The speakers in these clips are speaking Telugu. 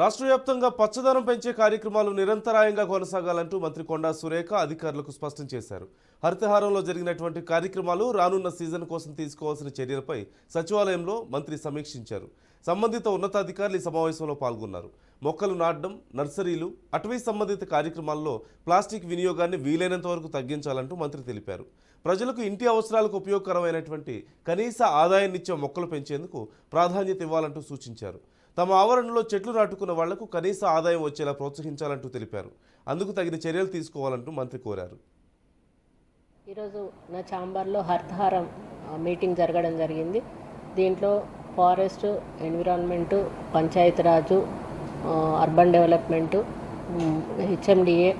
రాష్ట్ర వ్యాప్తంగా పచ్చదనం పెంచే కార్యక్రమాలు నిరంతరాయంగా కొనసాగాలంటూ మంత్రి కొండా సురేఖ అధికారులకు స్పష్టం చేశారు. హరితహారంలో జరిగినటువంటి కార్యక్రమాలు రానున్న సీజన్ కోసం తీసుకోవాల్సిన చర్యలపై సచివాలయంలో మంత్రి సమీక్షించారు. సంబంధిత ఉన్నతాధికారులు ఈ సమావేశంలో పాల్గొన్నారు. మొక్కలు నాటడం, నర్సరీలు, అటవీ సంబంధిత కార్యక్రమాల్లో ప్లాస్టిక్ వినియోగాన్ని వీలైనంత వరకు తగ్గించాలంటూ మంత్రి తెలిపారు. ప్రజలకు ఇంటి అవసరాలకు ఉపయోగకరమైనటువంటి కనీస ఆదాయాన్నిచ్చే మొక్కలు పెంచేందుకు ప్రాధాన్యత ఇవ్వాలంటూ సూచించారు. తమ ఆవరణలో చెట్లు నాటుకున్న వాళ్లకు కనీస ఆదాయం వచ్చేలా ప్రోత్సహించాలంటూ తెలిపారు. అందుకు తగిన చర్యలు తీసుకోవాలంటూ మంత్రి కోరారు. ఈరోజు నా ఛాంబర్లో హరితహారం మీటింగ్ జరగడం జరిగింది. దీంట్లో forest, environment, Panchayati Raj, urban development, HMDA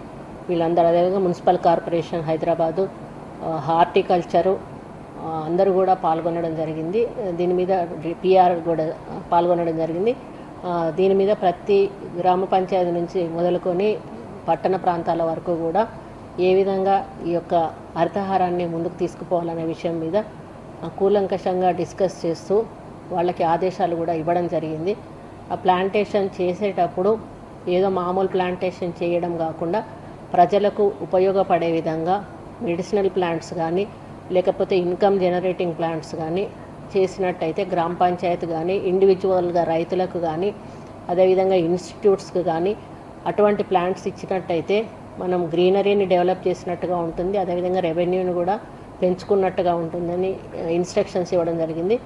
వీళ్ళందరూ, అదేవిధంగా మున్సిపల్ కార్పొరేషన్ హైదరాబాదు, హార్టికల్చరు అందరూ కూడా పాల్గొనడం జరిగింది. దీని మీద పిఆర్ కూడా పాల్గొనడం జరిగింది. దీని మీద ప్రతి గ్రామ పంచాయతీ నుంచి మొదలుకొని పట్టణ ప్రాంతాల వరకు కూడా ఏ విధంగా ఈ యొక్క హరితహారాన్ని ముందుకు తీసుకుపోవాలనే విషయం మీద కూలంకషంగా డిస్కస్ చేస్తూ వాళ్ళకి ఆదేశాలు కూడా ఇవ్వడం జరిగింది. ఆ ప్లాంటేషన్ చేసేటప్పుడు ఏదో మామూలు ప్లాంటేషన్ చేయడం కాకుండా ప్రజలకు ఉపయోగపడే విధంగా మెడిసినల్ ప్లాంట్స్ కానీ లేకపోతే ఇన్కమ్ జనరేటింగ్ ప్లాంట్స్ కానీ చేసినట్టయితే గ్రామ పంచాయతీ కానీ ఇండివిజువల్గా రైతులకు కానీ అదేవిధంగా ఇన్స్టిట్యూట్స్కి కానీ అటువంటి ప్లాంట్స్ ఇచ్చినట్టయితే మనం గ్రీనరీని డెవలప్ చేసినట్టుగా ఉంటుంది, అదేవిధంగా రెవెన్యూని కూడా పెంచుకున్నట్టుగా ఉంటుందని ఇన్స్ట్రక్షన్స్ ఇవ్వడం జరిగింది.